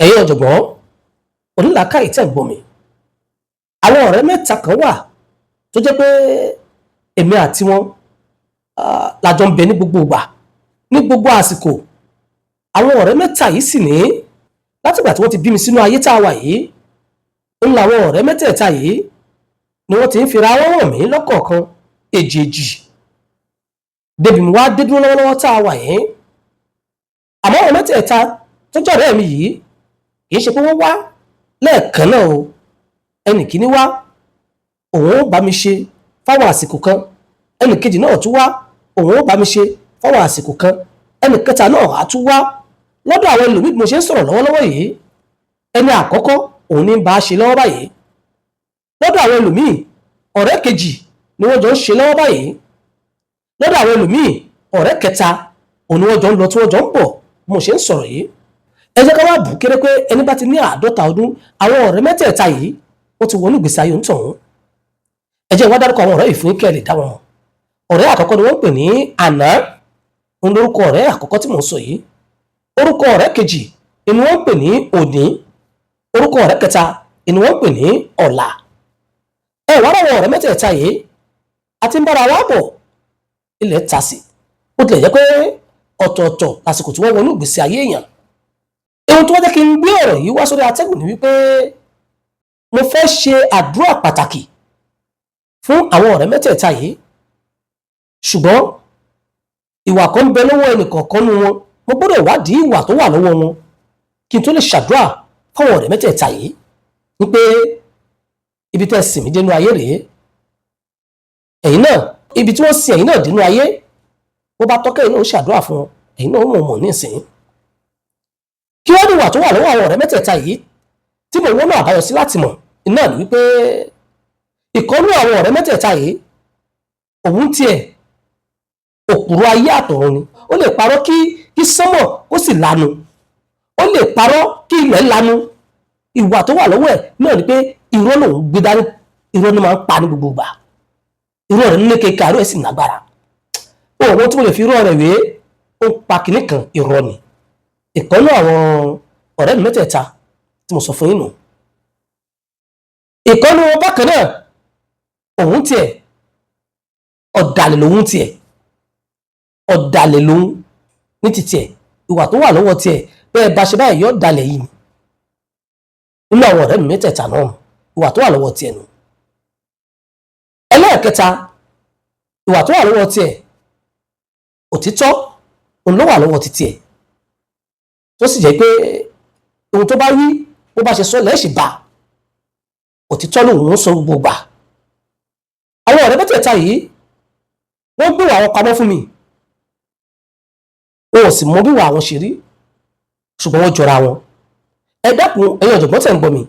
ẹ̀yin ọ̀jọ̀gbọ́n onílàákàyè tẹ̀ ń gbọ́ mi. Àwọn ọ̀rẹ́ mẹ́ta kan wà tó jẹ́ pé èmi àti wọn lájọ ń bẹ ní gbogbo ìgbà, ní gbogbo àsìkò. Àwọn ọ̀rẹ́ mẹ́ta yìí sì ní látìgbà tí wọ́n ti bí mi sínú ayé tá a wà yìí, ń làwọn ọ̀rẹ́ mẹ́tẹ̀ẹ̀ta yìí ni wọ́n ti ń fira wọn hàn mí lọ́kọ̀ọ̀kan èjèèjì débi mi wá dé dúró lọ́wọ́lọ́wọ́ tá a wà yìí. Àmọ́ ọ̀rẹ́ mẹ́tẹ̀ẹ̀ta tó jẹ́ ọ̀rẹ́ mi yìí kì í ṣe pé wọ́n wá lẹ́ẹ̀kan náà o. Ẹnì kíní wá, òun ó bá mi ṣe fáwọn àsìkò kan. Ẹnì kejì náà tún wá, òun ó bá mi ṣe fáwọn àsìkò kan. Ẹnì kẹta náà á tún wá lọ́dọ̀ àwọn ẹlòmíì bí mo ṣe ń sọ̀rọ̀ lọ́wọ́lọ́wọ́ yìí. Ẹni àkọ́kọ́ òun ní bá a ṣe lọ́wọ́ báyìí. Lọ́dọ̀ àwọn ẹlòmíì ọ̀rẹ́ kejì ni wọ́n jọ ń ṣe lọ́wọ́ báyìí. Lọ́dọ̀ àwọn ẹlòmíì ọ̀rẹ́ kẹta òun ni wọ́n jọ ń lọ tí wọ́n jọ ń bọ̀ bí mo ṣe ń sọ̀rọ̀ yìí. Ẹ jẹ́ ká wá bù kéré pé ẹni bá ti ní 50 ọdún, àwọn ọ̀rẹ́ mẹ́tẹ̀ẹ̀ta yìí wọ́n ti wọnú ìgbésí ayé òǹtọ̀hún. Ẹ jẹ́ wá dárúkọ àwọn ọ̀rẹ́ yìí fún kẹ́ lè dá wọn mọ̀. Ọ̀rẹ́ àkọ́kọ́ ni wọ́n ń pè ní Àná, òun lórúkọ ọ̀rẹ́ àkọ́kọ́ tí mò ń sọ yìí. Orúkọ ọ̀rẹ́ kejì ni wọ́n ń pè ní Òní. Orúkọ ọ̀rẹ́ kẹta ni wọ́n ń pè ní Ọ̀la. Ẹ wá ráwọn ọ̀rẹ́ mẹ́tẹ̀ẹ̀ta yìí àti ń bára wa bọ̀ ilẹ̀ ta sí, ó tilẹ̀ jẹ́ pé ọ̀tọ̀ọ̀tọ̀ lásìkò tí wọ́n wọnú ìgbésí ayé èèyàn. Ohun tó wá jẹ́ kí n gbé ọ̀rọ̀ yìí wá sórí atẹ́gùn ni wípé mo fẹ́ ṣe àdúrà pàtàkì fún àwọn ọ̀rẹ́ mẹ́tẹ̀ẹ̀ta yìí, ṣùgbọ́n ìwà kan ń bẹ lọ́wọ́ ẹnìkọ̀ọ̀kan nínú wọn. Mo gbọ́dọ̀ wádìí ìwà tó wà lọ́wọ́ wọn kí n tó lè ṣàdúrà fáwọn ọ̀rẹ́ mẹ́tẹ̀ẹ̀ta yìí wípé ibi tẹ́ sìn mí dénú ayé rèé, ẹ̀yin náà ibi tí wọ́n sin ẹ̀yin náà dénú ayé, bó bá tọ́kẹ́ ẹ̀yin náà ó ṣàdúrà fún wọn, ẹ̀yin náà ó mọ̀ nísìnyí. Kí wọ́n ní ìwà tó wà lọ́wọ́ àwọn ọ̀rẹ́ mẹ́tẹ̀ẹ̀ta yìí tí mo wọ́n náà àbáyọ sí láti mọ̀ iná ni wípé ìkọ́nú àwọn ọ̀rẹ́ mẹ́tẹ̀ẹ̀ta yìí òun tiẹ̀ òpùrọ̀ ayé àtọ̀run ni. Ó lè parọ́ kí sánmọ̀ ó sì lanu, ó lè parọ́ kí ilẹ̀ lanu. Ìwà tó wà lọ́wọ́ ẹ̀ náà ni pé irọ́ lòun gbé dání, irọ́ ni máa ń pa ní gbogbo ìgbà. Irọ́ rẹ̀ nílé kéka, irọ́ ẹ̀ sì lágbára. Òun tí mo lè fi irọ́ rẹ̀ wé ó ń pa kìnnì kan irọ́ ni. Ìkọ́nú àwọn ọ̀rẹ́ mi mẹ́tẹ̀ẹ̀ta tí mo sọ fún yín nù. Ìkọ́nú wọn bákan náà òun tiẹ̀ ọ̀dàlẹ̀ lòun tiẹ̀, ọ̀dàlẹ̀ lòun ní ti tiẹ̀. Ìwà tó wà lọ́wọ́ tiẹ̀ bẹ́ẹ̀ bá ṣe báyìí yóò dalẹ̀ yìí nínú àwọn ọ̀rẹ́ mi mẹ́tẹ̀ẹ̀ta náà. Ìwà tó wà lọ́wọ́ tiẹ̀ nù. Ẹlẹ́ẹ̀kẹta, ìwà tó wà lọ́wọ́ tiẹ̀ òtítọ́ òun ló wà lọ́wọ́ ti tiẹ̀, tó sì jẹ́ pé ohun tó bá wí bó bá ṣe sọ lẹ́ẹ̀ṣì bá òtítọ́ lòun ń sọ gbogbo gbà. Àwọn ọ̀rẹ́ mẹ́tẹ̀ẹ̀ta yìí wọ́n gbé àwọn pamọ́ fún mi, wọn ò sì mọ bí wà àwọn ṣe rí, ṣùgbọ́n wọ́n jọra wọn. Ẹ dákun ẹ̀yin ọ̀jọ̀gbọ́n tẹ̀ ń gbọ́ mi.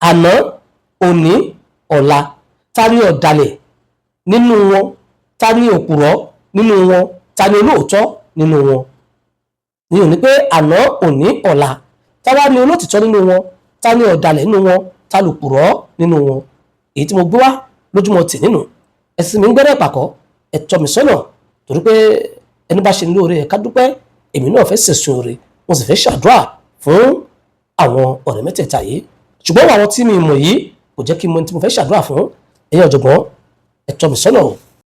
Àná, Òní, Ọ̀la, ta ni ọ̀dàlẹ̀ nínú wọn? Ta ni òpùrọ́ nínú wọn? Ta ni olóòótọ́ nínú wọn? Ní òní pé Àná, Òní, Ọ̀la, ta wá ní olóòtítọ́ nínú wọn? Ta ni ọ̀dàlẹ̀ nínú wọn? Ta lòpùrọ́ nínú wọn? Èyí tí mo gbé wá lójúmọ́ tì nínú ẹ̀sìn mi ń gbẹ́rẹ́ pàkọ́, ẹ tọ́ mi sọ́nà, torí pé ẹni bá ṣe ní lóore ẹ̀ ká dúpẹ́. Èmi náà fẹ́ sẹ̀sùn oore, mo sì fẹ́ ṣàdúrà fún àwọn ọ̀rẹ́ mẹ́tẹ̀ẹ̀ta yìí, ṣùgbọ́n àwọn tí mi mọ̀ yìí kò jẹ́ kí n mọ tí mo fẹ́ ṣàdúrà fún. Ẹ̀yin ọ̀jọ̀gbọ́n ẹ tọ́ mi sọ́nà o.